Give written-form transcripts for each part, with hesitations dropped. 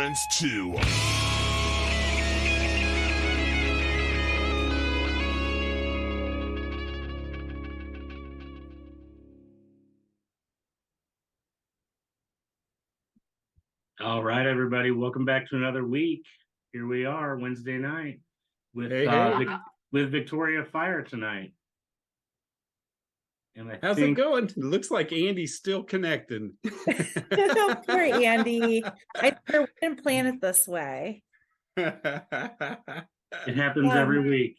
Friends 2. All right, everybody, welcome back to another week. Here we are, Wednesday night, with with Victoria Fire tonight. And how's it going? It looks like Andy's still connecting. Poor Andy. I didn't plan it this way. It happens every week.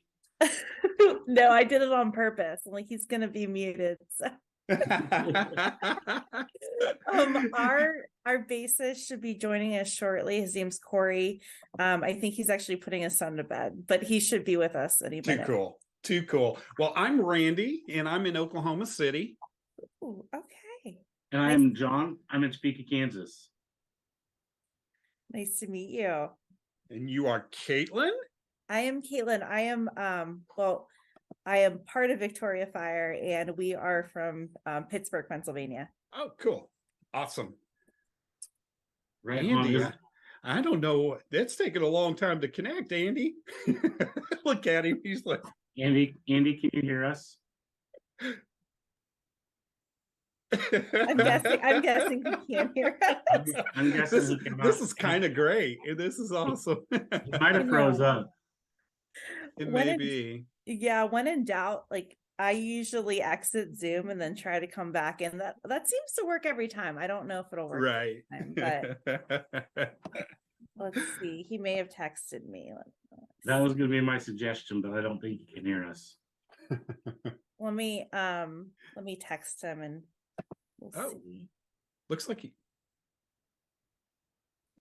No, I did it on purpose. I'm like, he's gonna be muted. So. Our bassist should be joining us shortly. His name's Corey. I think he's actually putting his son to bed, but he should be with us any minute. Too cool. Well, I'm Randy, and I'm in Oklahoma City. Ooh, okay. And I'm John. I'm in Topeka, Kansas. Nice to meet you. And you are Caitlin? I am Caitlin. I am I am part of Victoria Fire, and we are from Pittsburgh, Pennsylvania. Oh, cool. Awesome. Right, Andy, I don't know. That's taken a long time to connect, Andy. Look at him. He's like, Andy, can you hear us? I'm guessing he can't hear us. I'm guessing this is kind of great. This is awesome. He might have froze up. It may be. Yeah, when in doubt, like I usually exit Zoom and then try to come back in. That seems to work every time. I don't know if it'll work right every time, but let's see. He may have texted me. That was going to be my suggestion, but I don't think he can hear us. Let me text him and we'll see. Looks like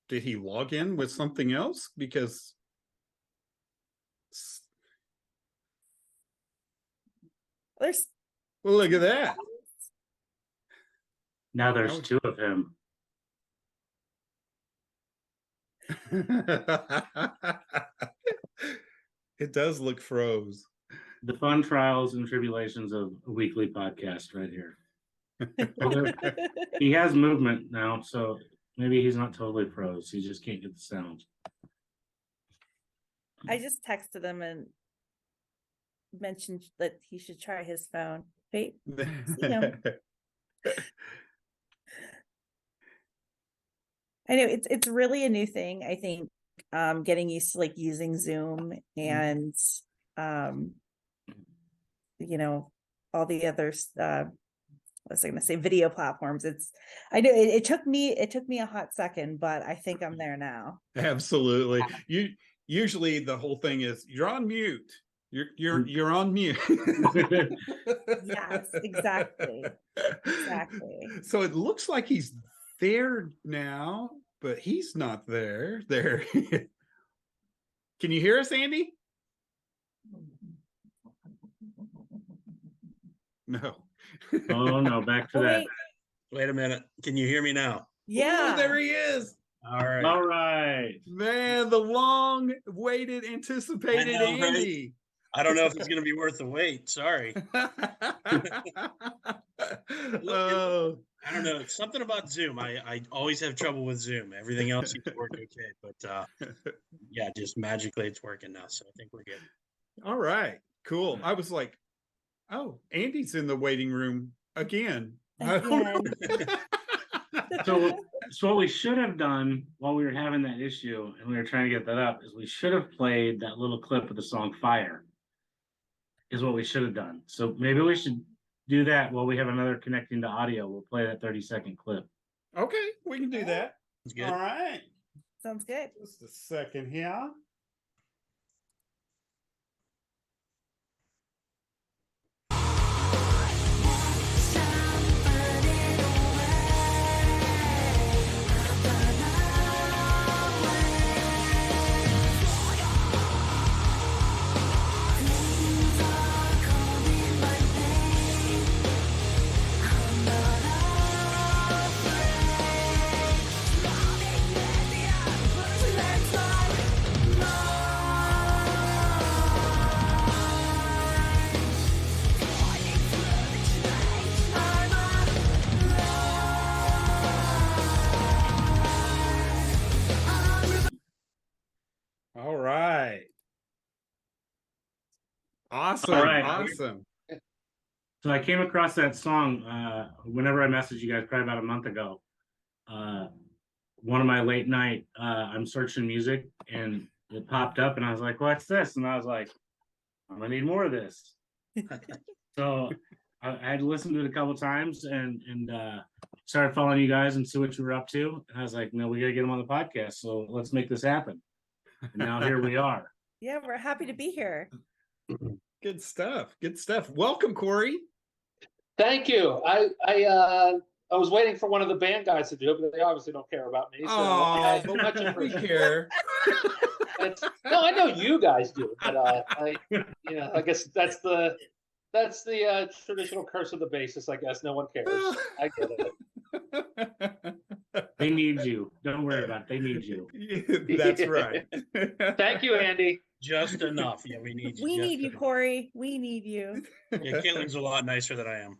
did he log in with something else? Because well, look at that. Now there's two of him. It does look froze. The fun trials and tribulations of a weekly podcast right here. He has movement now, so maybe he's not totally froze. He just can't get the sound. I just texted him and mentioned that he should try his phone. Wait, see him. I know it's really a new thing. I think getting used to like using Zoom and all the other what's I gonna say, video platforms. I know it took me a hot second, but I think I'm there now. Absolutely. Usually the whole thing is you're on mute. You're on mute. Yes, exactly. So it looks like he's there now, but he's not there. There. Can you hear us, Andy? No. Oh no, back to that. Wait a minute. Can you hear me now? Yeah. Ooh, there he is. All right. All right. Man, the long-awaited, anticipated Andy. I don't know if it's going to be worth the wait. Sorry. Oh. I don't know. It's something about Zoom. I always have trouble with Zoom. Everything else seems to work okay. But yeah, just magically it's working now. So I think we're good. All right. Cool. I was like, oh, Andy's in the waiting room again. So what we should have done while we were having that issue and we were trying to get that up is we should have played that little clip of the song Fire is what we should have done. So maybe we should do that while we have another connecting to audio. We'll play that 30-second clip. Okay, we can do that. All right. Sounds good. Just a second here. right. Awesome. All right. Awesome. So I came across that song whenever I messaged you guys, probably about a month ago. One of my late night, I'm searching music and it popped up, and I was like, "What's this?" And I was like, "I'm gonna need more of this." So I had to listen to it a couple times and started following you guys and see what you were up to. And I was like, "No, we gotta get them on the podcast. So let's make this happen." And now here we are. Yeah, we're happy to be here. Good stuff. Good stuff. Welcome, Corey. Thank you. I was waiting for one of the band guys to do it, but they obviously don't care about me. So Oh, but much we appreciated. care. No, I know you guys do, but I guess that's the traditional curse of the bassist. I guess no one cares. I get it. They need you. Don't worry about it. They need you. That's right. Thank you, Andy. Just enough. Yeah, we need you. We just need you, enough. Corey. We need you. Yeah, Caitlin's a lot nicer than I am.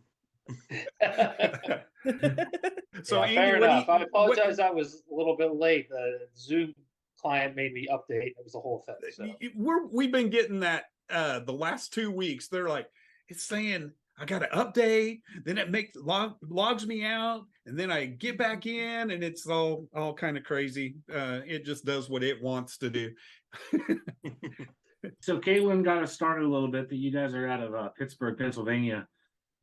So, Yeah, Andy, fair what do enough. you- I apologize. I was a little bit late. The Zoom client made me update. It was the whole thing. So. we've been getting that the last 2 weeks. They're like, it's saying I got to update, then it makes logs me out, and then I get back in, and it's all kind of crazy. It just does what it wants to do. So Caitlin got us started a little bit. That you guys are out of Pittsburgh, Pennsylvania.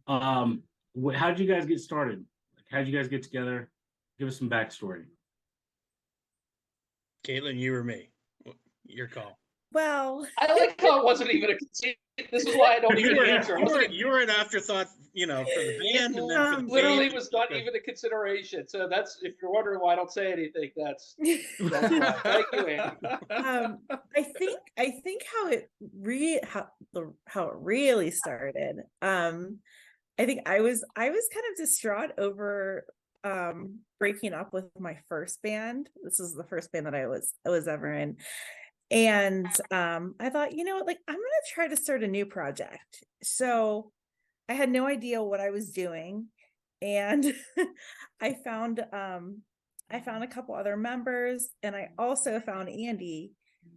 How'd you guys get started? Like, how'd you guys get together? Give us some backstory. Caitlin, you or me? Your call. Well, I like how it wasn't even a. This is why I don't even answer. You were an afterthought, for the band, and then for the Literally band. was not even a consideration. So that's, if you're wondering why I don't say anything, that's why. Thank you, Andy. I think how it really started. I think I was kind of distraught over breaking up with my first band. This is the first band that I was ever in. And I thought, like, I'm gonna try to start a new project. So I had no idea what I was doing, and I found a couple other members, and I also found Andy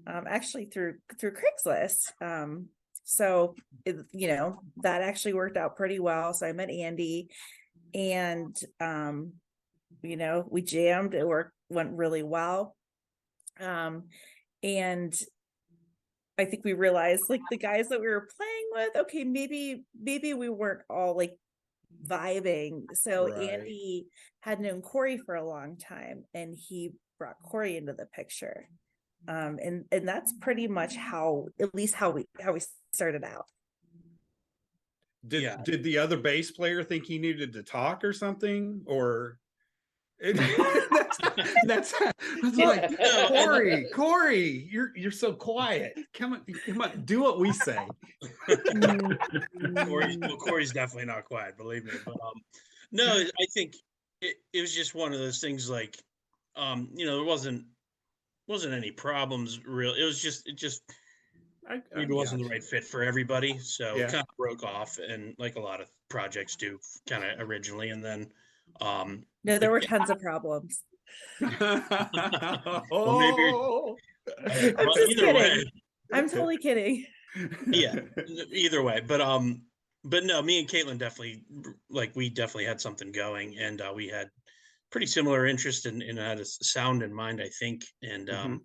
actually through Craigslist. So that actually worked out pretty well. So I met Andy, and we jammed. It went really well. And I think we realized, like, the guys that we were playing with, okay, maybe we weren't all like vibing. So Right. Andy had known Corey for a long time, and he brought Corey into the picture. And that's pretty much how we started out. Did the other bass player think he needed to talk or something, or that's I was like, Corey, you're so quiet. Come on, do what we say. Corey's definitely not quiet, believe me. But no, I think it was just one of those things. Like, there wasn't any problems real. It just maybe wasn't the right fit for everybody, so it kind of broke off, and like a lot of projects do, kind of originally, and then no, there were tons of problems. Well, maybe I'm just either kidding. way. I'm totally kidding. Yeah, either way, but no, me and Caitlin definitely, like, we definitely had something going, and we had pretty similar interest in had a sound in mind, I think, and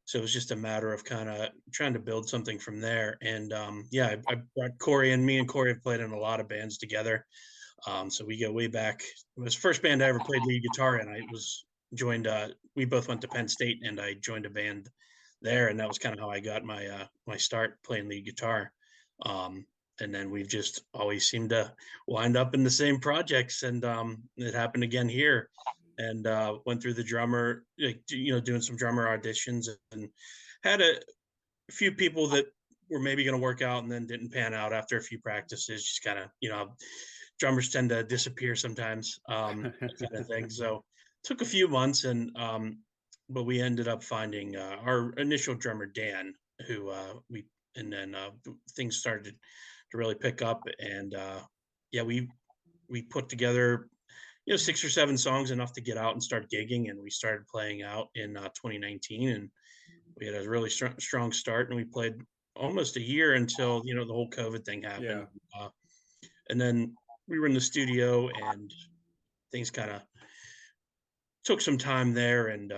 so it was just a matter of kind of trying to build something from there. And I brought Corey, and me and Corey have played in a lot of bands together. So we go way back. It was the first band I ever played lead guitar in. I was joined. We both went to Penn State, and I joined a band there, and that was kind of how I got my my start playing lead guitar. And then we've just always seemed to wind up in the same projects, and it happened again here. And went through the drummer, doing some drummer auditions, and had a few people that were maybe going to work out and then didn't pan out after a few practices. Just kind of, drummers tend to disappear sometimes, that kind of thing. So took a few months, and but we ended up finding our initial drummer, Dan, who things started to really pick up, and we put together 6 or 7 songs, enough to get out and start gigging, and we started playing out in 2019, and we had a really strong start, and we played almost a year until the whole COVID thing happened. And then we were in the studio, and things kind of took some time there, and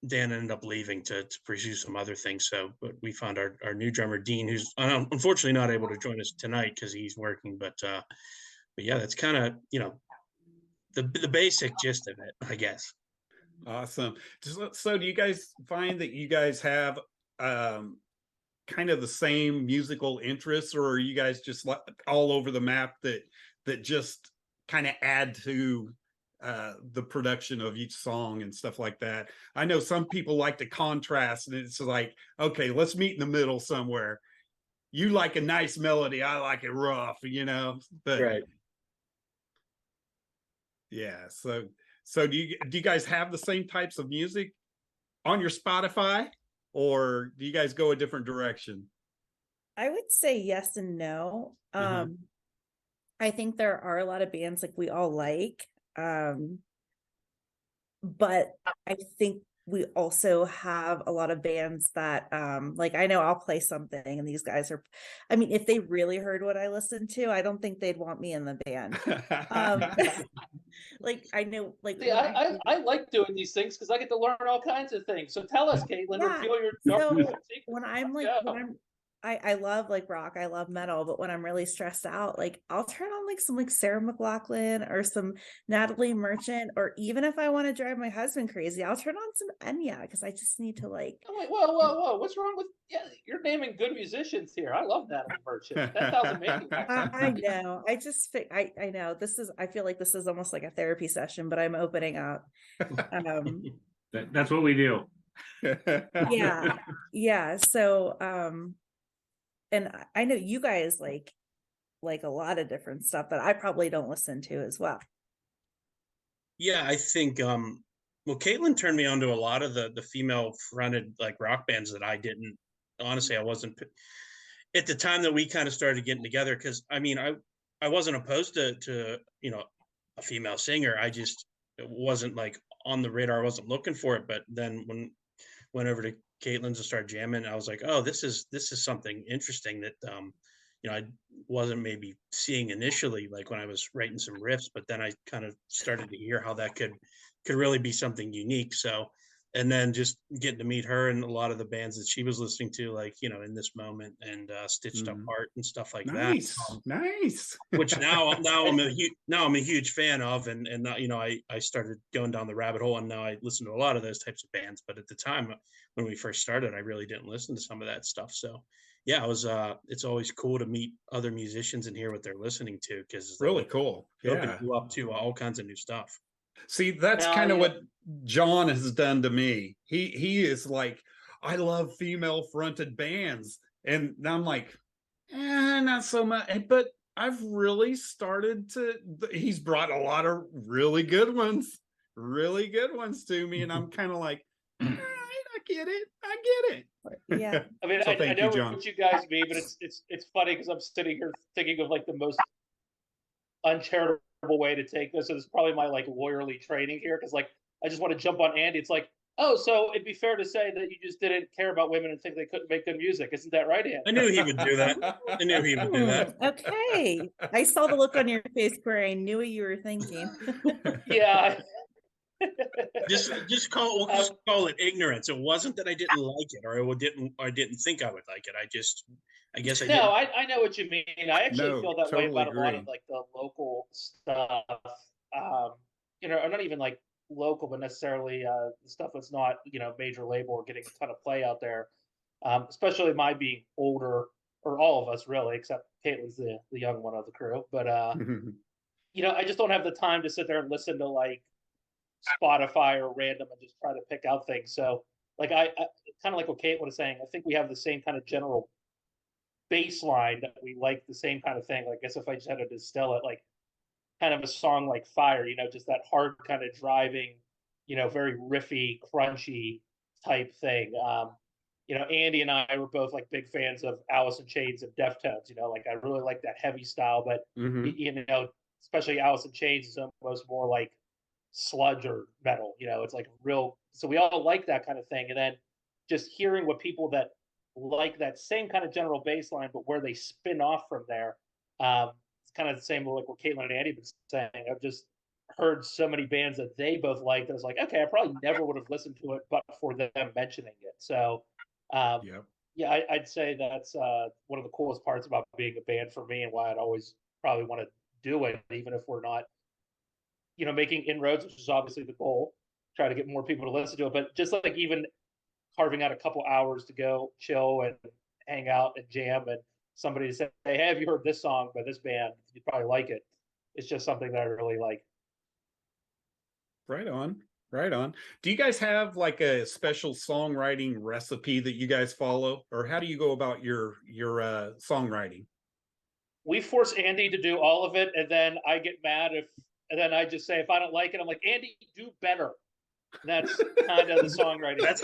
Dan ended up leaving to pursue some other things. So, but we found our new drummer Dean, who's unfortunately not able to join us tonight because he's working. But yeah, that's kind of the basic gist of it, I guess. Awesome. So do you guys find that you guys have kind of the same musical interests, or are you guys just all over the map that just kind of add to the production of each song and stuff like that? I know some people like to contrast, and it's like, okay, let's meet in the middle somewhere. You like a nice melody, I like it rough, but Right. Yeah. So do you guys have the same types of music on your Spotify, or do you guys go a different direction? I would say yes and no. I think there are a lot of bands like we all like. But I think we also have a lot of bands that like I know I'll play something and these guys are, I mean, if they really heard what I listened to, I don't think they'd want me in the band. Like I know, like See, I like doing these things because I get to learn all kinds of things. So tell us, Caitlin, reveal your so secrets. when I'm like I love like rock, I love metal, but when I'm really stressed out, like I'll turn on like some like Sarah McLachlan or some Natalie Merchant, or even if I want to drive my husband crazy, I'll turn on some Enya because I just need to like. Oh, wait, whoa! What's wrong with? Yeah, you're naming good musicians here. I love Natalie Merchant. That sounds amazing. I know. I know this is. I feel like this is almost like a therapy session, but I'm opening up. That's what we do. Yeah. So and I know you guys like a lot of different stuff that I probably don't listen to as well. Yeah, I think well, Caitlin turned me on to a lot of the female fronted like rock bands that I didn't, honestly, I wasn't at the time that we kind of started getting together, because I mean I wasn't opposed to a female singer. I just, it wasn't like on the radar. I wasn't looking for it. But then when went over to Caitlin's and started jamming, I was like, oh, this is something interesting that I wasn't maybe seeing initially, like when I was writing some riffs, but then I kind of started to hear how that could really be something unique. So, and then just getting to meet her and a lot of the bands that she was listening to, like In This Moment and Stitched Apart and stuff like nice. that. Nice. Which now I'm a huge fan of, and I started going down the rabbit hole, and now I listen to a lot of those types of bands. But at the time when we first started, I really didn't listen to some of that stuff. So yeah, it's always cool to meet other musicians and hear what they're listening to, because really cool. Open you up to all kinds of new stuff. See, that's kind of what John has done to me. He is like, I love female fronted bands, and I'm like, not so much. But I've really started to. He's brought a lot of really good ones to me, and I'm kind of like, all right, I get it. Yeah. I mean, So I know what you guys mean, but it's funny because I'm sitting here thinking of like the most uncharitable way to take this. So this is probably my like lawyerly training here, because like I just want to jump on Andy. It's like, oh, so it'd be fair to say that you just didn't care about women and think they couldn't make good music. Isn't that right, Andy? I knew he would do that. Okay. I saw the look on your face where I knew what you were thinking. Yeah. just call it ignorance. It wasn't that I didn't like it, or I didn't think I would like it. I guess I didn't. I know what you mean. I actually feel that way about a lot of like the local stuff. Or not even like local, but necessarily stuff that's not major label or getting a ton of play out there. Especially my being older, or all of us really, except Caitlin's the young one of the crew. But I just don't have the time to sit there and listen to like Spotify or random and just try to pick out things. So like I kind of like what Kate was saying, I think we have the same kind of general baseline that we like the same kind of thing. Like, I guess if I just had to distill it, like kind of a song like Fire, just that hard kind of driving, very riffy, crunchy type thing. Andy and I were both like big fans of Alice in Chains and Deftones. Like I really like that heavy style, but especially Alice in Chains is almost more like sludge or metal. It's like real. So we all like that kind of thing, and then just hearing what people that like that same kind of general bass line, but where they spin off from there. It's kind of the same like what Caitlin and Andy been saying. I've just heard so many bands that they both liked. I was like, okay, I probably never would have listened to it, but for them mentioning it. So, Yep. yeah, I'd say that's one of the coolest parts about being a band for me, and why I'd always probably want to do it, even if we're not, making inroads, which is obviously the goal. Try to get more people to listen to it, but just like even carving out a couple hours to go chill and hang out and jam, and somebody to say, hey, have you heard this song by this band? You'd probably like it. It's just something that I really like. Right on. Right on. Do you guys have like a special songwriting recipe that you guys follow, or how do you go about your songwriting? We force Andy to do all of it, and then I get mad and then I just say, if I don't like it, I'm like, Andy, do better. And that's kind of the songwriting. That's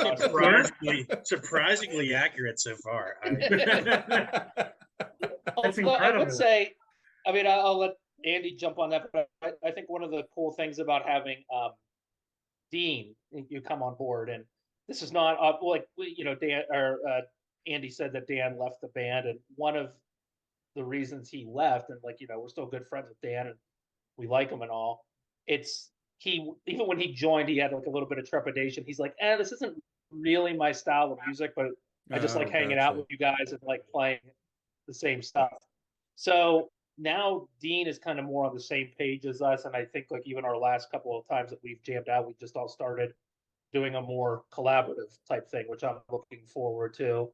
surprisingly accurate so far. That's Although I would incredible. say, I mean, I'll let Andy jump on that, but I think one of the cool things about having Dean, you come on board, and this is not Dan or Andy said that Dan left the band, and one of the reasons he left, and we're still good friends with Dan, and we like him and all. It's he even when he joined, he had like a little bit of trepidation. He's like, this isn't really my style of music, but I just like hanging out with you guys and like playing the same stuff. So now Dean is kind of more on the same page as us, and I think like even our last couple of times that we've jammed out, we just all started doing a more collaborative type thing, which I'm looking forward to.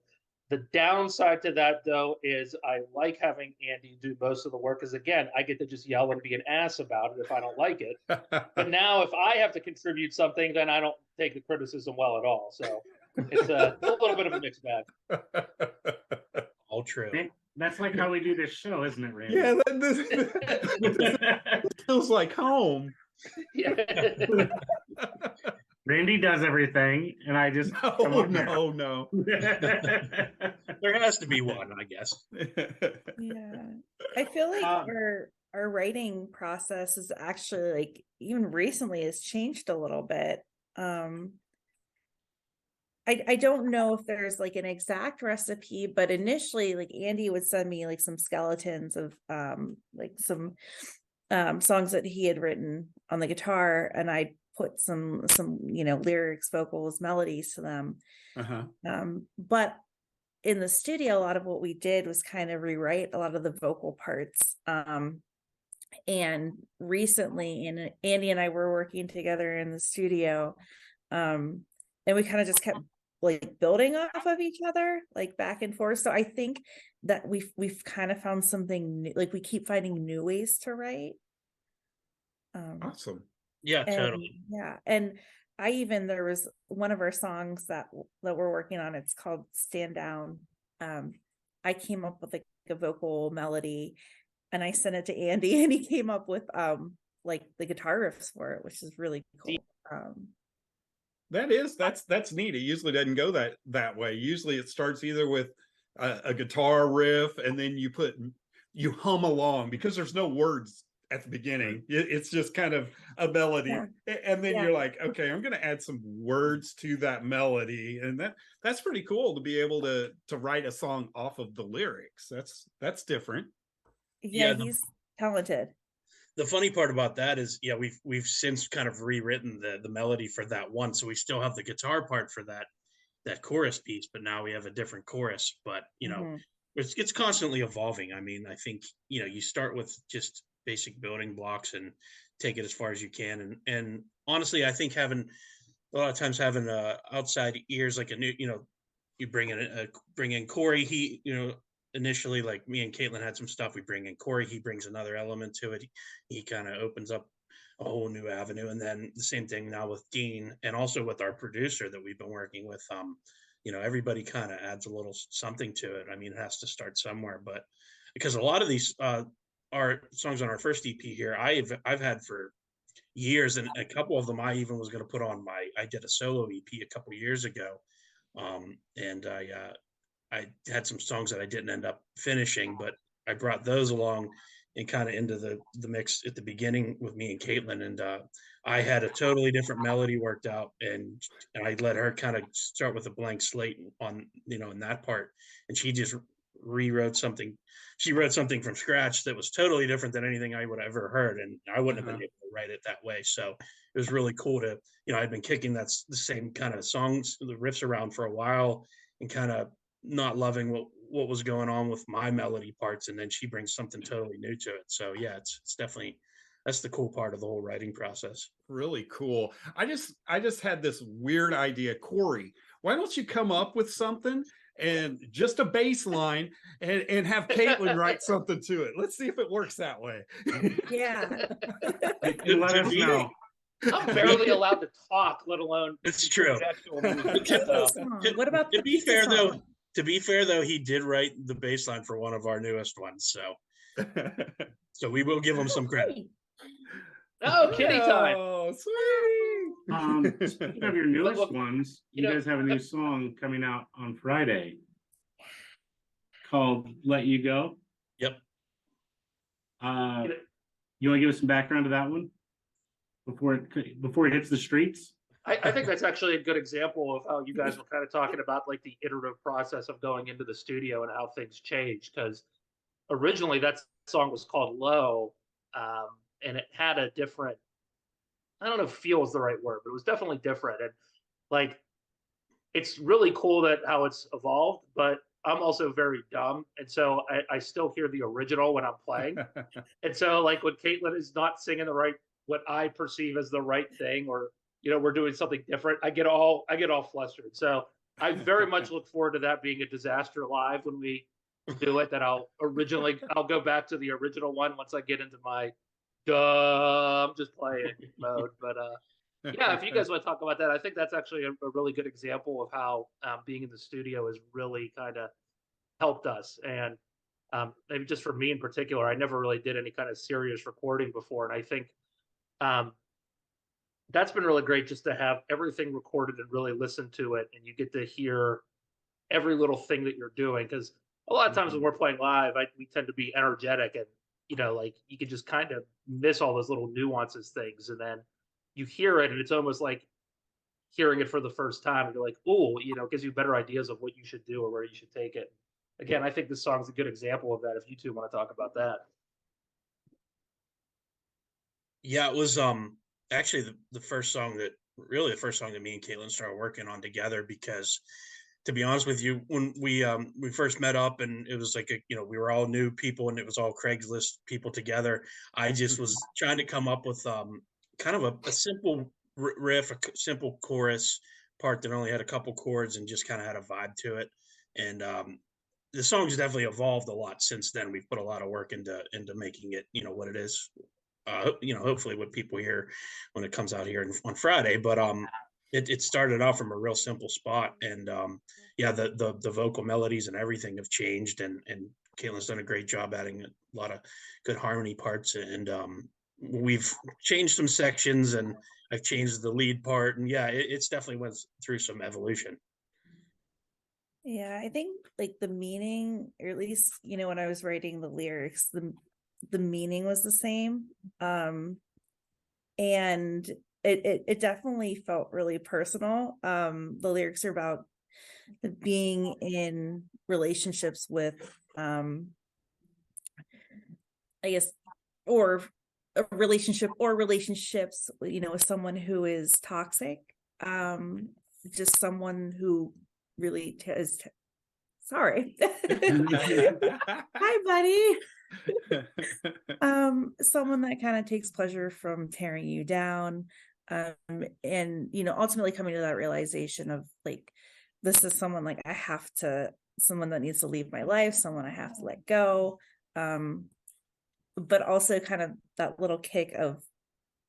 The downside to that, though, is I like having Andy do most of the work, because again, I get to just yell and be an ass about it if I don't like it. But now, if I have to contribute something, then I don't take the criticism well at all. So it's a little bit of a mixed bag. All true. That's like how we do this show, isn't it, Randy? Yeah, this feels like home. Yeah. Randy does everything, and I just No. There has to be one, I guess. Yeah. I feel like our writing process is actually like even recently has changed a little bit. I don't know if there's like an exact recipe, but initially like Andy would send me like some skeletons of like some songs that he had written on the guitar, and I put some lyrics, vocals, melodies to them. But in the studio, a lot of what we did was kind of rewrite a lot of the vocal parts. And recently, Andy and I were working together in the studio, and we kind of just kept like building off of each other, like back and forth. So I think that we've kind of found something new, like we keep finding new ways to write. Awesome. Yeah, totally. Yeah, and there was one of our songs that we're working on. It's called "Stand Down." I came up with like a vocal melody, and I sent it to Andy, and he came up with like the guitar riffs for it, which is really cool. That's neat. It usually doesn't go that way. Usually it starts either with a guitar riff, and then you hum along because there's no words at the beginning. It's just kind of a melody, and then you're like, okay, I'm going to add some words to that melody, and that's pretty cool to be able to write a song off of the lyrics. That's different. Yeah, he's talented. The funny part about that is, we've since kind of rewritten the melody for that one, so we still have the guitar part for that chorus piece, but now we have a different chorus. But it's constantly evolving. I mean, I think you start with just basic building blocks and take it as far as you can. And honestly, I think a lot of times having outside ears, like a new, you bring in Corey. He, initially, like me and Caitlin had some stuff. We bring in Corey. He brings another element to it. He kind of opens up a whole new avenue. And then the same thing now with Dean, and also with our producer that we've been working with. Everybody kind of adds a little something to it. I mean, it has to start somewhere, but because a lot of these our songs on our first EP here, I've had for years, and a couple of them I even was going to put on I did a solo EP a couple years ago, and I had some songs that I didn't end up finishing, but I brought those along and kind of into the mix at the beginning with me and Caitlin, and I had a totally different melody worked out, and I let her kind of start with a blank slate on, in that part, and she just rewrote something. She wrote something from scratch that was totally different than anything I would have ever heard, and I wouldn't have been able to write it that way. So it was really cool to, I'd been kicking the same kind of songs, the riffs around for a while, and kind of not loving what was going on with my melody parts, and then she brings something totally new to it. So yeah, it's definitely, that's the cool part of the whole writing process. Really cool. I just had this weird idea. Corey, why don't you come up with something and just a bass line and have Caitlin write something to it? Let's see if it works that way. Yeah. Let us know. I'm barely allowed to talk, let alone. It's true. What about to be fair though? To be fair though, he did write the bass line for one of our newest ones, so we will give him some credit. Oh, kitty time! Oh, sweet. Speaking of your newest ones, you guys have a new song coming out on Friday called "Let You Go." Yep. You want to give us some background to that one before it hits the streets? I think that's actually a good example of how you guys were kind of talking about like the iterative process of going into the studio and how things change. Because originally that song was called "Low," and it had a different, I don't know if feel is the right word, but it was definitely different. And like, it's really cool that how it's evolved, but I'm also very dumb. And so I still hear the original when I'm playing. And so like when Caitlin is not singing what I perceive as the right thing, or, we're doing something different, I get all flustered. So I very much look forward to that being a disaster live when we do it, that I'll go back to the original one once I get into my I'm just playing mode. But yeah, if you guys want to talk about that, I think that's actually a really good example of how being in the studio has really kind of helped us. And maybe just for me in particular, I never really did any kind of serious recording before. And I think that's been really great, just to have everything recorded and really listen to it. And you get to hear every little thing that you're doing. Because a lot of times when we're playing live, we tend to be energetic, and like you can just kind of miss all those little nuances things, and then you hear it and it's almost like hearing it for the first time, and you're like, oh, it gives you better ideas of what you should do or where you should take it. Again, I think this song's a good example of that, if you two want to talk about that. Yeah, it was actually the first song that me and Caitlin started working on together, because to be honest with you, when we first met up, and it was like we were all new people, and it was all Craigslist people together. I just was trying to come up with kind of a simple riff, a simple chorus part that only had a couple chords and just kind of had a vibe to it. And the song's definitely evolved a lot since then. We've put a lot of work into making it, what it is. Hopefully what people hear when it comes out here on Friday. But it started off from a real simple spot, and yeah, the vocal melodies and everything have changed, and Caitlin's done a great job adding a lot of good harmony parts, and we've changed some sections, and I've changed the lead part, and yeah, it's definitely went through some evolution. Yeah, I think like the meaning, or at least when I was writing the lyrics, the meaning was the same, and it definitely felt really personal. The lyrics are about being in relationships with I guess, or a relationship or relationships with someone who is toxic, just someone who really is sorry. Hi, buddy. Someone that kind of takes pleasure from tearing you down, and ultimately coming to that realization of like, this is someone like someone that needs to leave my life, someone I have to let go, but also kind of that little kick of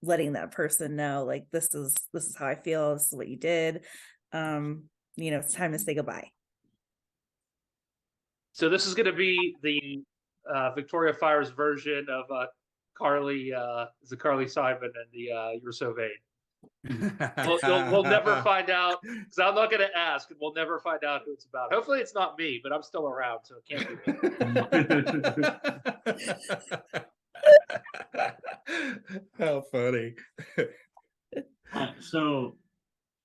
letting that person know, like, this is how I feel, this is what you did, it's time to say goodbye. So this is going to be the Victoria Fire's version of Carly, is it Carly Simon and the You're So Vain? We'll never find out because I'm not going to ask, and we'll never find out who it's about. Hopefully, it's not me, but I'm still around, so it can't be me. How funny. So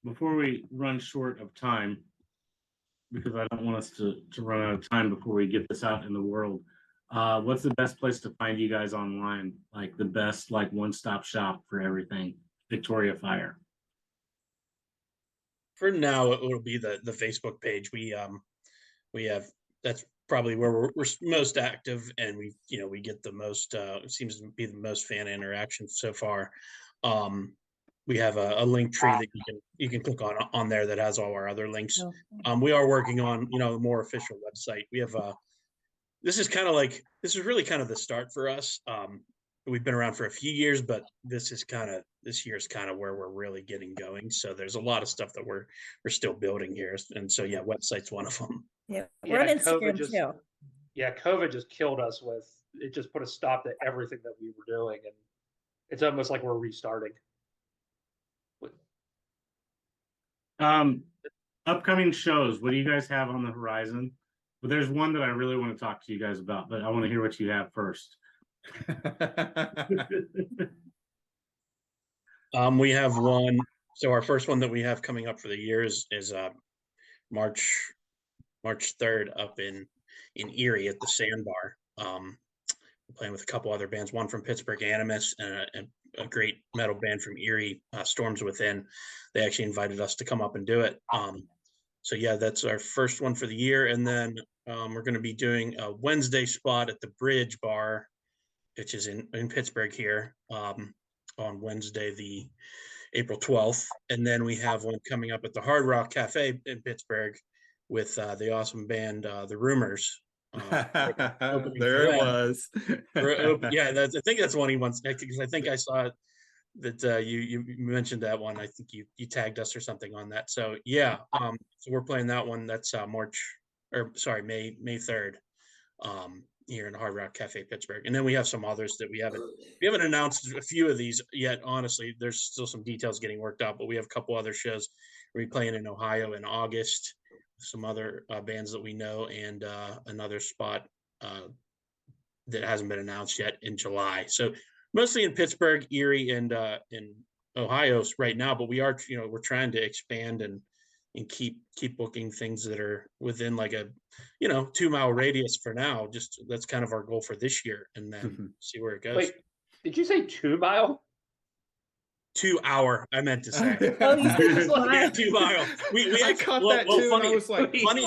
before we run short of time, because I don't want us to run out of time before we get this out in the world, what's the best place to find you guys online? Like the best, like one-stop shop for everything, Victoria Fire. For now, it'll be the Facebook page. We have, that's probably where we're most active, and we get the most, it seems to be the most fan interaction so far. We have a link tree that you can click on there that has all our other links. We are working on a more official website. We have this is really kind of the start for us. We've been around for a few years, but this year's kind of where we're really getting going. So there's a lot of stuff that we're still building here, and so website's one of them. Yeah, we're on Instagram too. Yeah, COVID just killed us with it. Just put a stop to everything that we were doing, and it's almost like we're restarting. Upcoming shows. What do you guys have on the horizon? Well, there's one that I really want to talk to you guys about, but I want to hear what you have first. We have one. So our first one that we have coming up for the year is March 3rd up in Erie at the Sandbar. We're playing with a couple other bands, one from Pittsburgh, Animus, and a great metal band from Erie, Storms Within. They actually invited us to come up and do it. So yeah, that's our first one for the year. And then we're going to be doing a Wednesday spot at the Bridge Bar, which is in Pittsburgh here, on Wednesday, the April 12th. And then we have one coming up at the Hard Rock Cafe in Pittsburgh with the awesome band, The Rumors. There it was. Yeah, I think that's one he wants, because I think I saw that you mentioned that one. I think you tagged us or something on that. So yeah, so we're playing that one. That's May 3rd, here in Hard Rock Cafe Pittsburgh. And then we have some others that we haven't announced a few of these yet. Honestly, there's still some details getting worked out, but we have a couple other shows. We'll be playing in Ohio in August, some other bands that we know, and another spot that hasn't been announced yet in July. So mostly in Pittsburgh, Erie, and in Ohio right now, but we are, we're trying to expand and keep booking things that are within like a 2-mile radius for now. Just that's kind of our goal for this year, and then see where it goes. Wait, did you say 2-mile? 2 hour, I meant to say. Oh, you said 2 Yeah, miles. 2 mile. I caught that too. Funny, and I was like, funny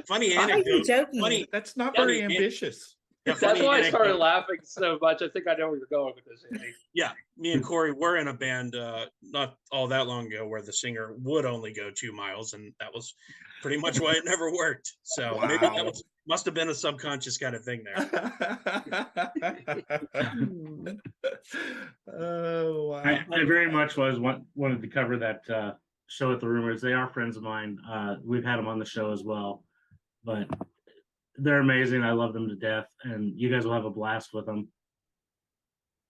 Why are you anecdote. joking? that's not very funny, ambitious. Yeah, That's why I started anecdote. laughing so much. I think I know where you're going with this, Andy. Yeah, me and Corey were in a band not all that long ago where the singer would only go 2 miles, and that was pretty much why it never worked. So maybe that must have been a subconscious kind of thing there. Oh wow! I very much wanted to cover that show at the Rumors. They are friends of mine. We've had them on the show as well, but they're amazing. I love them to death, and you guys will have a blast with them.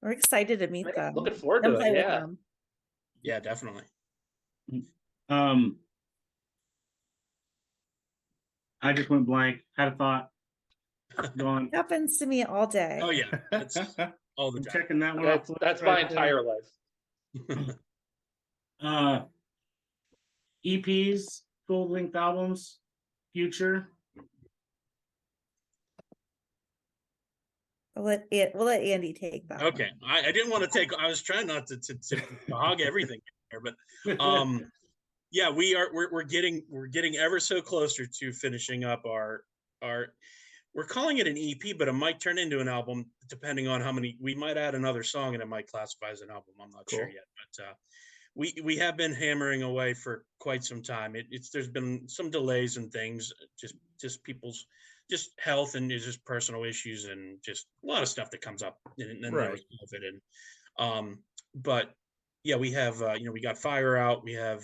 We're excited to meet them. Looking forward and to play it. with Yeah. them. Yeah, definitely. I just went blank. Had a thought. Gone. Happens to me all day. Oh yeah, that's all the I'm time. checking that one off. That's my entire life. EPs, full length albums, future. We'll let Andy take that. Okay, I didn't want to take. I was trying not to hog everything here, but yeah, we're getting ever so closer to finishing up our. We're calling it an EP, but it might turn into an album depending on how many. We might add another song, and it might classify as an album. I'm not sure yet, but we have been hammering away for quite some time. There's been some delays and things, just people's health and just personal issues and just a lot of stuff that comes up. And then there was COVID, and but yeah, we have we got Fire out. We have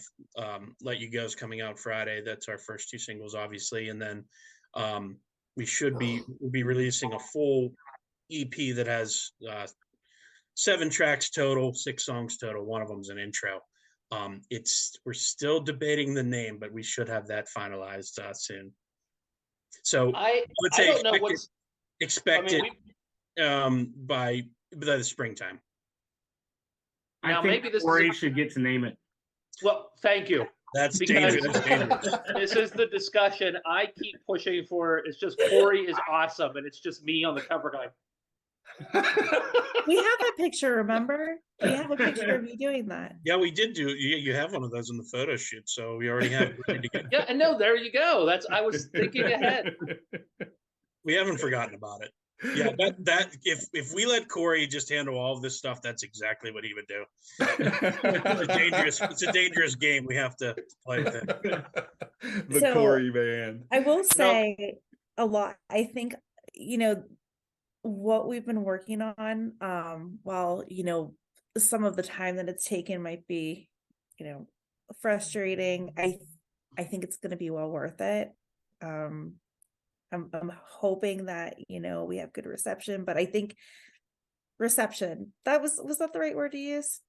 Let You Go's coming out Friday. That's our first 2 singles, obviously, and then we'll be releasing a full EP that has 7 tracks total, 6 songs total. One of them's an intro. We're still debating the name, but we should have that finalized soon. So I would I say don't know what's. I expect mean, it we by the springtime. I now think maybe this is Corey should get to name it. well. Thank you. That's Because dangerous. That's dangerous. this is the discussion I keep pushing for. It's just Corey is awesome, and it's just me on the cover going. We have that picture, remember? We have a picture of you doing that. Yeah, we did do. You have one of those in the photo shoot, so we already have. Yeah, and no, there you go. I was thinking ahead. We haven't forgotten about it. Yeah, that if we let Corey just handle all of this stuff, that's exactly what he would do. It's a dangerous game. We have to play with it. The So, Corey band. I will say a lot. I think, what we've been working on, while, some of the time that it's taken might be, frustrating. I think it's going to be well worth it. I'm hoping that, we have good reception, but I think reception, was that the right word to use?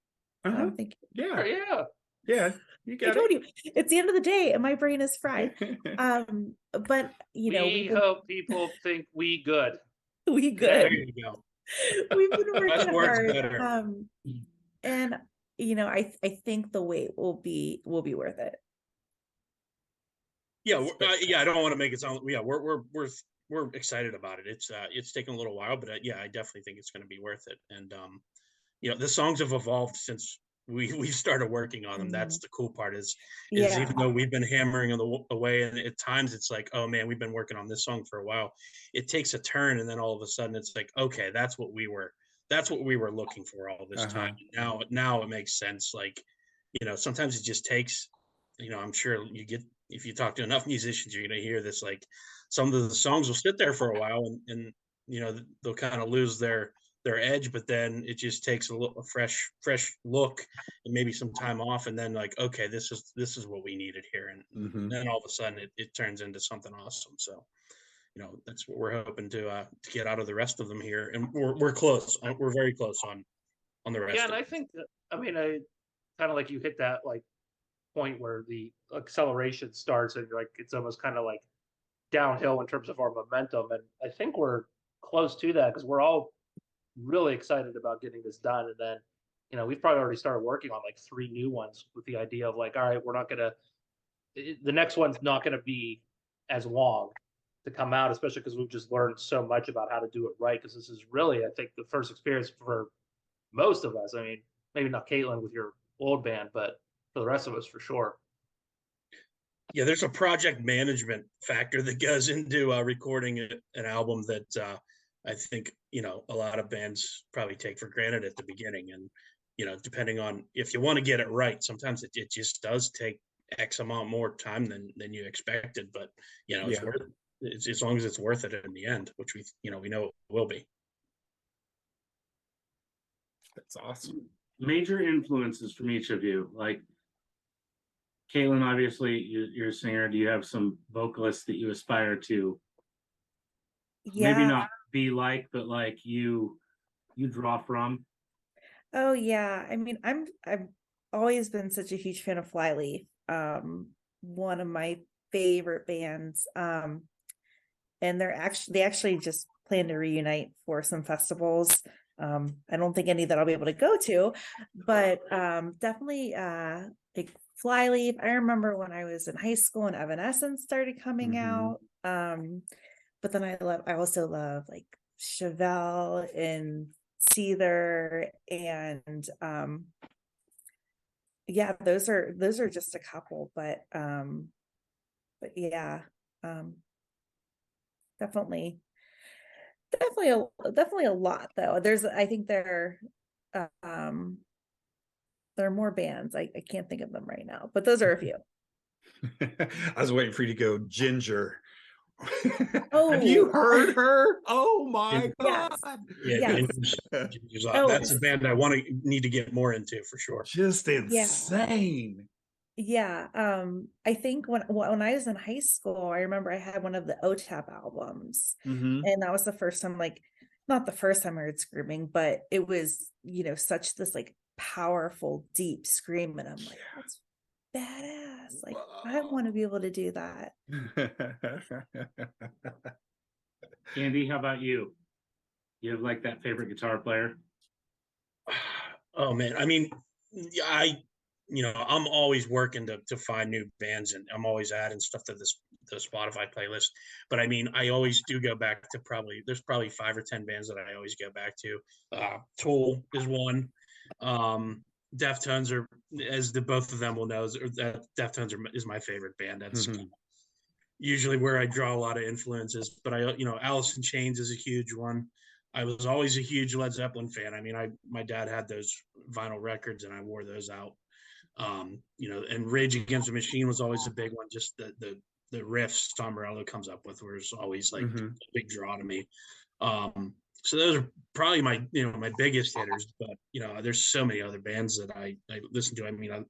Uh-huh. Thank you. Sure, Yeah, yeah. you I got told it. you, it's the end of the day and my brain is fried. But We hope people think we good. we There good. you go. We've been Less working words, hard. better. And I think the wait will be worth it. Yeah, I don't want to make it sound. Yeah, we're excited about it. It's taken a little while, but I definitely think it's going to be worth it. And the songs have evolved since we started working on them. That's the cool part is even though we've been hammering away, and at times it's like, oh man, we've been working on this song for a while. It takes a turn, and then all of a sudden it's like, okay, that's what we were looking for all this time. Now it makes sense. Like, sometimes it just takes. I'm sure if you talk to enough musicians, you're going to hear this. Like, some of the songs will sit there for a while, and they'll kind of lose their edge, but then it just takes a fresh look and maybe some time off, and then like, okay, this is what we needed here, and then all of a sudden it turns into something awesome. So that's what we're hoping to get out of the rest of them here, and we're close. We're very close on the rest. Yeah, and I think that, I kind of like you hit that like point where the acceleration starts, and like it's almost kind of like downhill in terms of our momentum, and I think we're close to that because we're all really excited about getting this done. And then we've probably already started working on like 3 new ones with the idea of like, all right, we're not gonna the next one's not gonna be as long to come out, especially because we've just learned so much about how to do it right, because this is really, I think, the first experience for most of us. I mean, maybe not Caitlin with your old band, but for the rest of us, for sure. Yeah, there's a project management factor that goes into recording an album that I think a lot of bands probably take for granted at the beginning, and depending on if you want to get it right, sometimes it just does take X amount more time than you expected, but it's worth it. It's, as long as it's worth it in the end, which we know it will be. That's awesome. Major influences from each of you, like Caitlin, obviously you're a singer. Do you have some vocalists that you aspire to? Yeah. Maybe not be like, but like you draw from? Oh yeah. I mean, I've always been such a huge fan of Flyleaf. One of my favorite bands. And they actually just plan to reunite for some festivals. I don't think any that I'll be able to go to, but definitely like Flyleaf. I remember when I was in high school and Evanescence started coming out. But then I also love like Chevelle and Seether, and yeah, those are just a couple, but yeah, definitely a lot though. I think there are more bands. I can't think of them right now, but those are a few. I was waiting for you to go Ginger. Oh, have you heard her? Oh my yes. God. Yeah, Yes. That's a band I need to get more into for sure. Just insane. Yeah. I think when I was in high school, I remember I had one of the OTAP albums, and that was the first time, like, not the first time I heard screaming, but it was, such this like powerful, deep scream. And I'm like, that's badass. Like, I want to be able to do that. Andy, how about you? You have like that favorite guitar player? Oh man, I mean, I'm always working to find new bands, and I'm always adding stuff to the Spotify playlist. But I mean, I always do go back to there's probably 5 or 10 bands that I always go back to. Tool is one. Deftones are, as the both of them will know, Deftones is my favorite band. That's usually where I draw a lot of influences. But Alice in Chains is a huge one. I was always a huge Led Zeppelin fan. I mean, my dad had those vinyl records, and I wore those out. And Rage Against the Machine was always a big one. Just the riffs Tom Morello comes up with was always like a big draw to me. So those are probably my biggest hitters. But there's so many other bands that I listen to. I mean,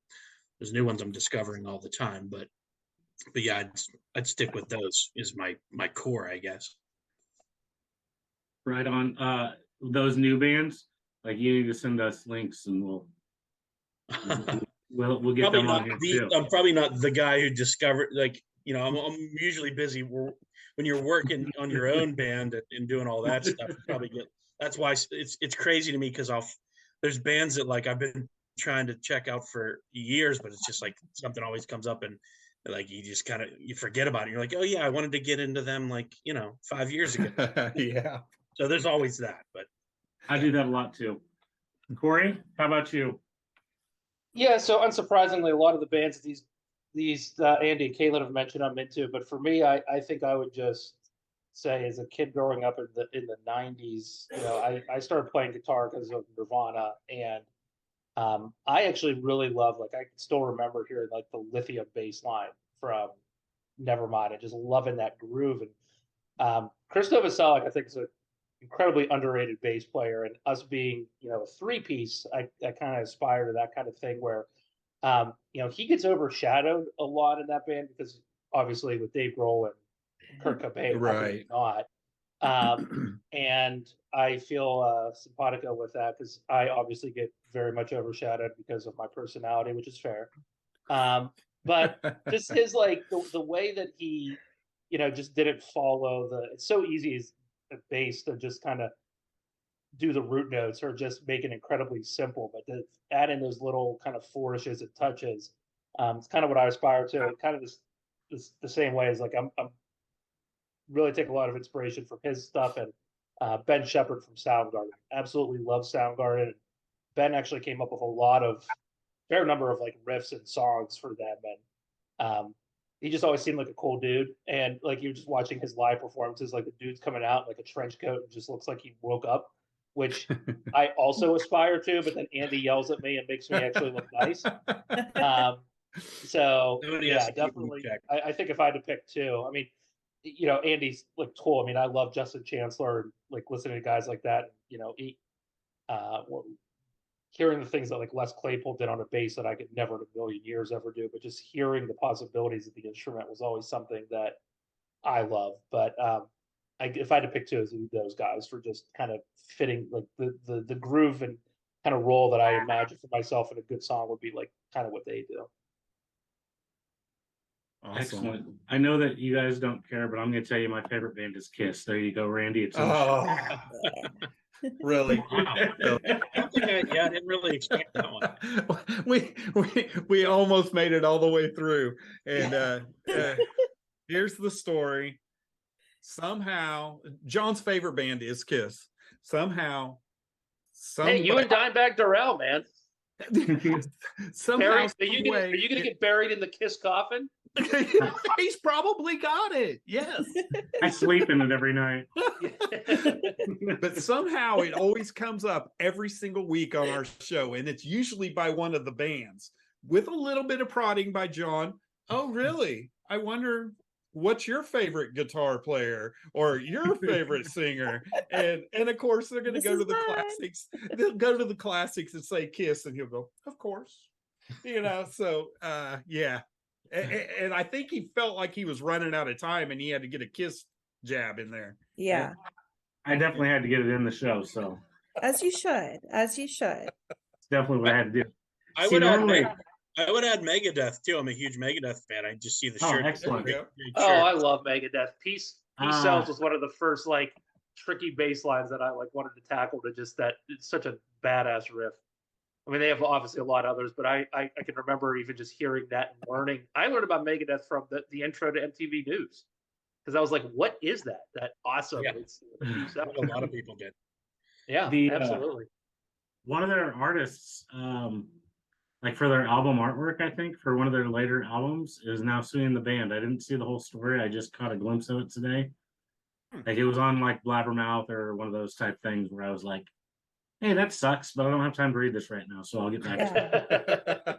there's new ones I'm discovering all the time. But yeah, I'd stick with those is my core, I guess. Right on. Those new bands, like you need to send us links, and we'll get probably them on here too. I'm probably not the guy who discovered, I'm usually busy when you're working on your own band and doing all that stuff. That's why it's crazy to me, because there's bands that like I've been trying to check out for years, but it's just like something always comes up, and like you just kind of forget about it. You're like, oh yeah, I wanted to get into them 5 years ago. Yeah. So there's always that, but I do that a lot too. Corey, how about you? Yeah, so unsurprisingly, a lot of the bands these Andy and Caitlin have mentioned I'm into, but for me, I think I would just say, as a kid growing up in the 90s, I started playing guitar because of Nirvana, and I actually really love, like, I can still remember hearing like the Lithium bass line from Nevermind, and just loving that groove. And Chris Novoselic, I think, is a incredibly underrated bass player, and us being a 3-piece, I kind of aspire to that kind of thing where he gets overshadowed a lot in that band, because obviously with Dave Grohl and Kurt Cobain, Right. not and I feel simpatico with that, because I obviously get very much overshadowed because of my personality, which is fair. But just his, like, the way that he just didn't follow it's so easy as a bass to just kind of do the root notes, or just make it incredibly simple, but to add in those little kind of flourishes and touches, it's kind of what I aspire to. Kind of this the same way as, like, I'm really take a lot of inspiration from his stuff, and Ben Shepherd from Soundgarden. Absolutely love Soundgarden. Ben actually came up with a fair number of like riffs and songs for them, and he just always seemed like a cool dude. And like, you're just watching his live performances, like the dude's coming out in like a trench coat and just looks like he woke up, which I also aspire to. But then Andy yells at me and makes me actually look nice. So yeah, definitely. I think if I had to pick two, I mean, Andy's like Tool. I mean, I love Justin Chancellor, and like listening to guys like that. Hearing the things that like Les Claypool did on a bass that I could never in a million years ever do, but just hearing the possibilities of the instrument was always something that I love. But if I had to pick two, it would be those guys, for just kind of fitting like the groove and kind of role that I imagine for myself in a good song would be like kind of what they do. Awesome. Excellent. I know that you guys don't care, but I'm going to tell you my favorite band is Kiss. There you go, Randy. It's really? Wow. I didn't really expect that one. We almost made it all the way through, and here's the story. Somehow, John's favorite band is Kiss. Somehow, hey, you and Dimebag Darrell, man. Somehow, are you gonna get buried in the Kiss coffin? He's probably got it. Yes. I sleep in it every night. But somehow it always comes up every single week on our show, and it's usually by one of the bands, with a little bit of prodding by John. Oh, really? I wonder, what's your favorite guitar player or your favorite singer? And of course they're going to go to the classics. They'll go to the classics and say Kiss, and he'll go, of course. So yeah. And I think he felt like he was running out of time, and he had to get a Kiss jab in there. Yeah. I definitely had to get it in the show. So as you should. definitely what I had to do. I See, would add normally, I would add Megadeth too. I'm a huge Megadeth fan. I just see the Oh, shirt. excellent. There you go. Great Oh, shirt. I love Megadeth. Peace Sells was one of the first like tricky bass lines that I like wanted to tackle. To just that it's such a badass riff. I mean, they have obviously a lot of others, but I can remember even just hearing that and learning. I learned about Megadeth from the intro to MTV News because I was like, "What is that? That awesome!" Yeah. It's Peace Out. A lot of people did. Yeah, The, absolutely. one of their artists, like for their album artwork, I think for one of their later albums, is now suing the band. I didn't see the whole story. I just caught a glimpse of it today. Like it was on like Blabbermouth or one of those type things where I was like, "Hey, that sucks, but I don't have time to read this right now, so I'll get back to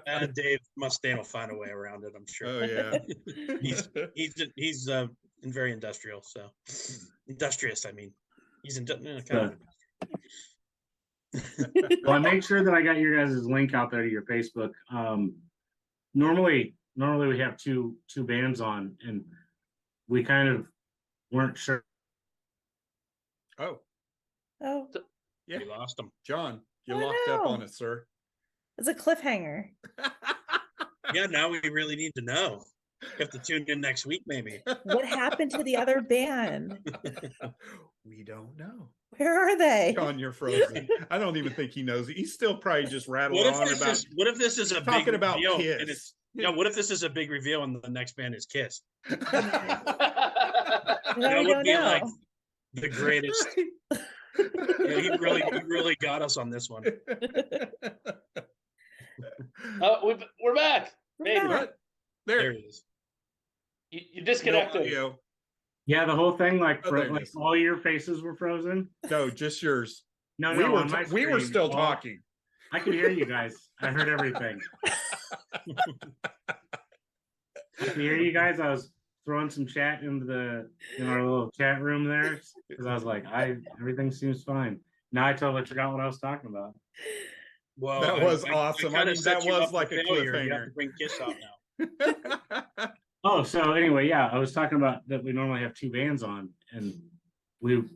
it." Dave Mustaine will find a way around it. I'm sure. Oh yeah. He's very industrial. So industrious. I mean, he's kind of. Well, I made sure that I got your guys' link out there to your Facebook. Normally we have two bands on, and we kind of weren't sure. Oh Oh, yeah, We lost him. John, you Oh, locked up no. on it, sir. it's a cliffhanger. Yeah, now we really need to know. You have to tune in next week, maybe. What happened to the other band? We don't know. Where are they? John, you're frozen. I don't even think he knows. He's still probably just rattling on about What if this is a talking big about reveal? Kiss. And it's, what if this is a big reveal and the next band is Kiss? No, That we would don't be know. like the greatest. He really got us on this one. Oh, we're back. Maybe. What? There There. it is. You No disconnected. audio. Yeah, the whole thing, like, Oh, there it like is. all your faces were frozen. No, just yours. No, we no, were on my we were screen, still all- talking. I could hear you guys. I heard everything. I could hear you guys. I was throwing some chat into our little chat room there because I was like, everything seems fine. Now I totally forgot what I was talking about. Well, That was awesome. I kinda mean, set that you was up for like a failure. You have cliffhanger. to bring Kiss out now. Oh, so anyway, yeah, I was talking about that we normally have two bands on, and we've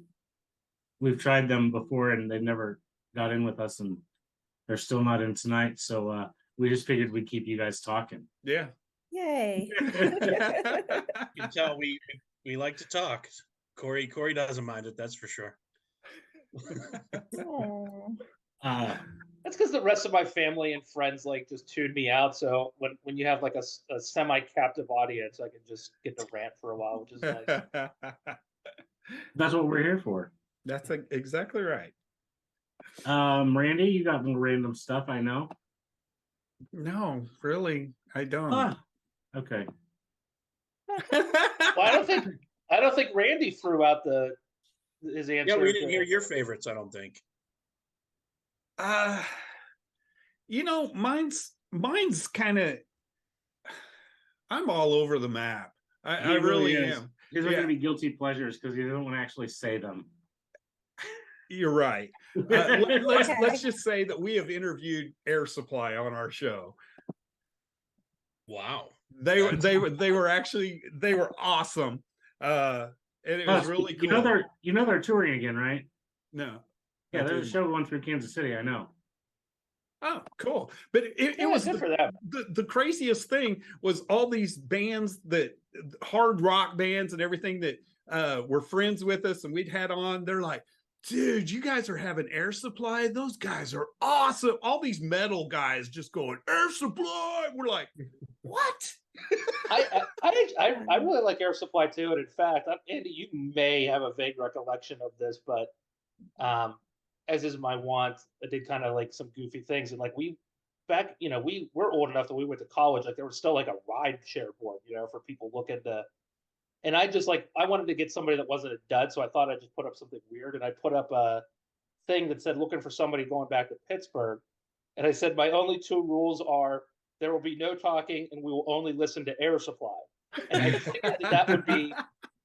tried them before, and they never got in with us, and they're still not in tonight. So we just figured we'd keep you guys talking. Yeah. Yay. You can tell we like to talk. Corey doesn't mind it, that's for sure. Oh. That's because the rest of my family and friends like just tuned me out. So when you have like a semi-captive audience, I can just get to rant for a while, which is nice. That's what we're here for. That's exactly right. Randy, you got more random stuff, I know. No, really, I don't. Okay. Well, I don't think Randy threw out his answer. Yeah, we didn't hear your favorites, I don't think. Mine's kind of. I'm all over the map. I really is. am. These are going to be guilty pleasures because you don't want to actually say them. You're right. Let's just say that we have interviewed Air Supply on our show. Wow. They were awesome. And it was really cool. You know they're touring again, right? No. Yeah, there's a show going through Kansas City, I know. Oh, cool. But it was good for them. The craziest thing was all these bands, that hard rock bands and everything that were friends with us and we'd had on. They're like, dude, you guys are having Air Supply. Those guys are awesome. All these metal guys just going, Air Supply. We're like, what? I really like Air Supply too, and in fact, Andy, you may have a vague recollection of this, but as is my want, I did kind of like some goofy things, and like we're old enough that we went to college, like there was still like a ride share board, for people looking to. And I just I wanted to get somebody that wasn't a dud, so I thought I'd just put up something weird, and I put up a thing that said looking for somebody going back to Pittsburgh, and I said my only two rules are there will be no talking, and we will only listen to Air Supply. And I figured that would be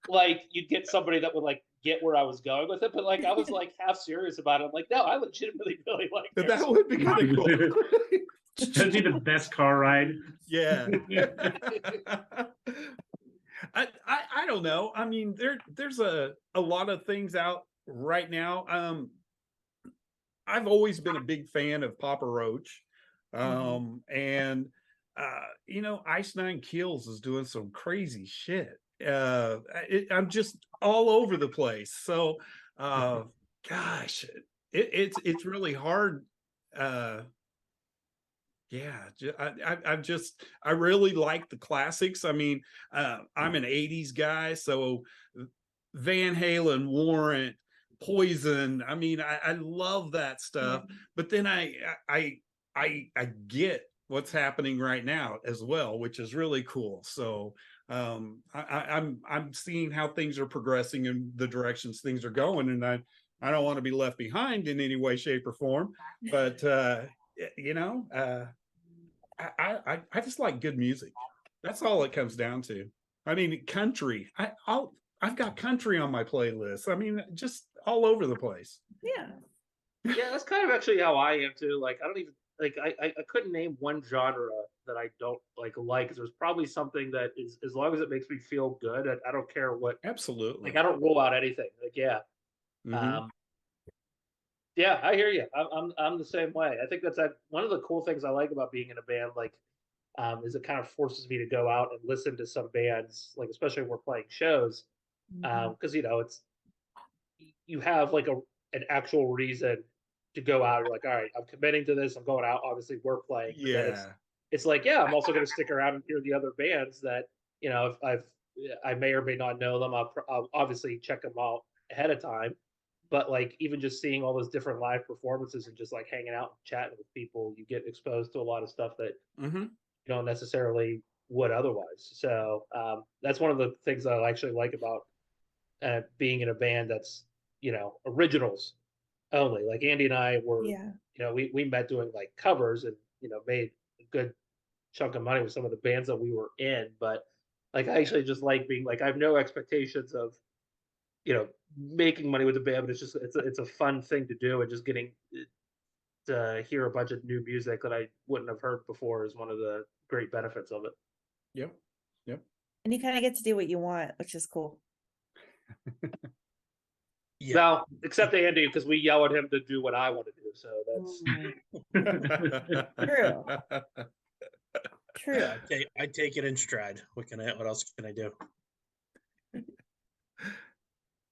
like you'd get somebody that would get where I was going with it, but I was half serious about it. I'm like, no, I legitimately really like But Air that would be kind of cool. That'd be the best car ride. Yeah. I don't know. I mean, there's a lot of things out right now. I've always been a big fan of Papa Roach. And Ice Nine Kills is doing some crazy shit. I'm just all over the place. So gosh, it's really hard. I really like the classics. I mean, I'm an 80s guy, so Van Halen, Warrant, Poison. I mean, I love that stuff. But then I get what's happening right now as well, which is really cool. So I'm seeing how things are progressing and the directions things are going, and I don't want to be left behind in any way, shape, or form. But I just like good music. That's all it comes down to. I mean, country. I've got country on my playlist. I mean, just all over the place. Yeah. Yeah, that's kind of actually how I am too. Like, I don't even like I couldn't name one genre that I don't like. There's probably something that is, as long as it makes me feel good, I don't care what. Absolutely. Like, I don't rule out anything. Like, yeah. Yeah, I hear you. I'm the same way. I think that's one of the cool things I like about being in a band. Like, is it kind of forces me to go out and listen to some bands, like especially when we're playing shows, because it's you have like an actual reason to go out. You're like, all right, I'm committing to this. I'm going out. Obviously, we're playing. Yeah. It's like, yeah, I'm also going to stick around and hear the other bands that if I may or may not know them. I'll obviously check them out ahead of time. But like, even just seeing all those different live performances and just like hanging out and chatting with people, you get exposed to a lot of stuff that you don't necessarily would otherwise. So that's one of the things that I actually like about being in a band that's originals only. Like Andy and I were, we met doing like covers and made a good chunk of money with some of the bands that we were in. But like, I actually just like being like, I have no expectations of making money with the band, but it's a fun thing to do, and just getting to hear a bunch of new music that I wouldn't have heard before is one of the great benefits of it. Yep. And you kind of get to do what you want, which is cool. Yeah. Well, except Andy, because we yell at him to do what I want to do. So that's true. I take it in stride. What else can I do?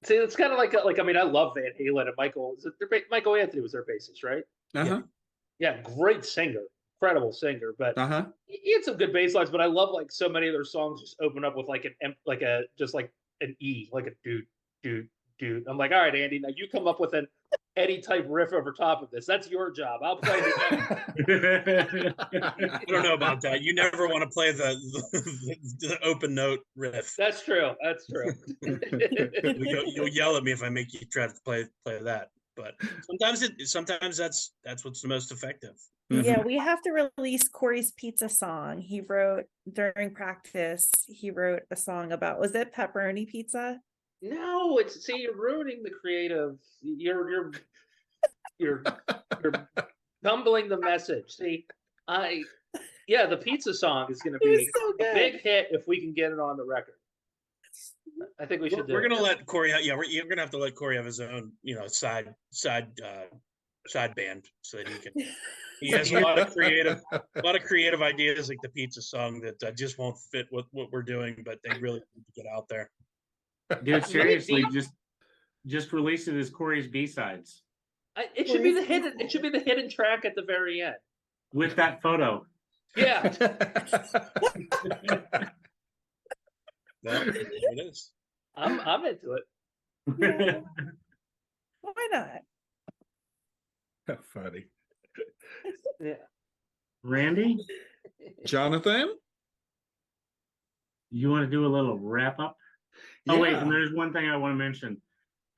See, it's kind of like I mean, I love Van Halen and Michael Anthony was their bassist, right? Yeah, great singer, incredible singer. But he had some good bass lines. But I love like so many of their songs just open up with like an E, like a dude. I'm like, all right, Andy, now you come up with an Eddie type riff over top of this. That's your job. I'll play the I don't know about that. You never want to play the open note riff. That's true. You'll yell at me if I make you try to play that. But sometimes that's what's the most effective. Yeah, we have to release Corey's pizza song. He wrote during practice. He wrote a song about, was it pepperoni pizza? No, you're ruining the creative. You're tumbling the message. See, the pizza song is going to be a big hit if we can get it on the record. I think we should. We're going to let Corey. Yeah, we're going to have to let Corey have his own, side band so that he can. He has a lot of creative ideas, like the pizza song that just won't fit with what we're doing, but they really need to get out there. Dude, seriously, just release it as Corey's B-sides. It should be the hidden. It should be the hidden track at the very end with that photo. Yeah. Well, it is. I'm into it. Yeah. Why not? Funny. Yeah. Randy? Jonathan? You want to do a little wrap up? Yeah. Oh, wait, and there's one thing I want to mention.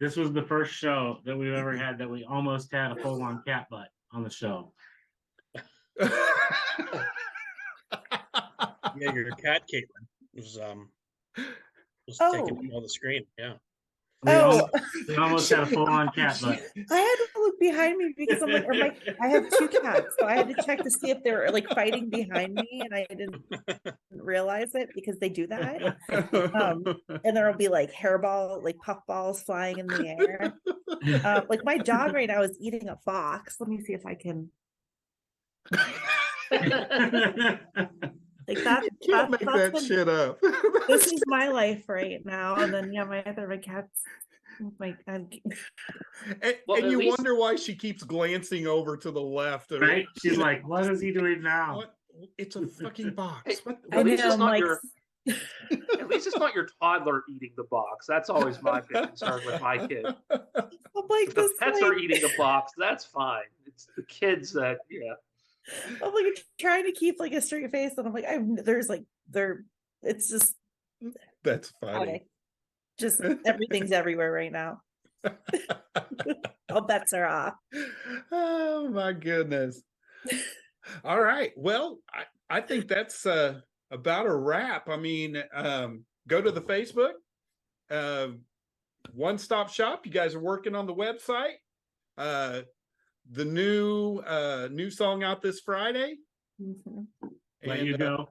This was the first show that we've ever had that we almost had a full-on cat butt on the show. Yeah, your cat, Caitlin, was taking all the screen. Yeah. We almost had a full-on cat butt. I had to look behind me because I'm like, I have two cats, so I had to check to see if they were like fighting behind me, and I didn't realize it because they do that. And there'll be like hairball, like puff balls flying in the air. Like my dog right now is eating a box. Let me see if I can. Like that. Can't make that what, shit up. This is my life right now. And then yeah, my cat's. Oh my God. And you wonder why she keeps glancing over to the left. Right? She's like, what is he doing now? What? It's a fucking box. Hey, What? at least it's not like, your at least it's not your toddler eating the box. That's always my big concern with my kid. I'm like, If the pets are eating the box, that's fine. It's the kids that I'm like trying to keep like a straight face, and I'm like, it's just That's funny. okay. Just everything's everywhere right now. All bets are off. Oh my goodness. All right. Well, I think that's about a wrap. I mean, go to the Facebook. One Stop Shop. You guys are working on the website. The new song out this Friday. Mhm. Let you go.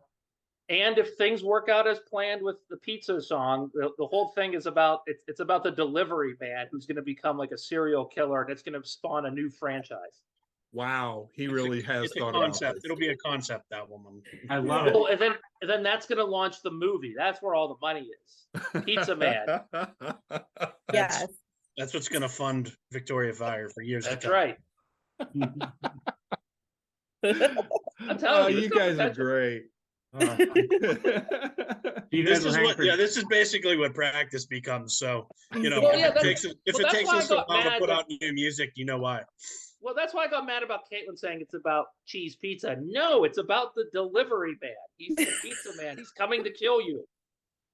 and if things work out as planned with the pizza song, the whole thing is about it's about the delivery man who's going to become like a serial killer, and it's going to spawn a new franchise. Wow, he really has It's a thought concept. about this. It'll be a concept album. I love it. Well, and then that's going to launch the movie. That's where all the money is. Pizza Man. Yes. That's what's going to fund Victoria Fire for years That's to come. right. I'm telling you, you guys are great. You This guys will is hang what, for- yeah, this is basically what practice becomes. So, you know, Well, yeah, if it takes us a got while to mad put that- out new music, you know why. Well, that's why I got mad about Caitlin saying it's about cheese pizza. No, it's about the delivery man. He's the pizza man. He's coming to kill you.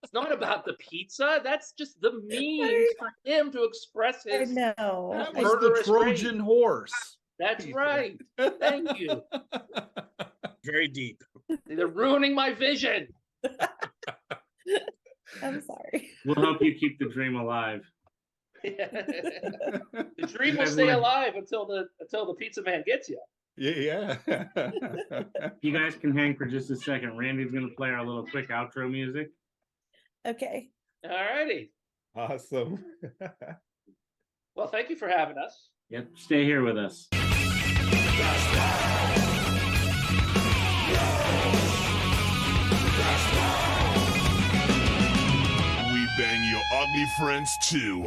It's not about the pizza. That's just the means for him to express I his. know. That I- was the murderous Trojan horse. That's right. Thank you. Very deep. They're ruining my vision. I'm sorry. We'll help you keep the dream alive. The dream will guys stay wanna- alive until the pizza man gets you. Yeah. You guys can hang for just a second. Randy's going to play our little quick outro music. Okay. All righty. Awesome. Well, thank you for having us. Yep, stay here with us. We bang your ugly friends too.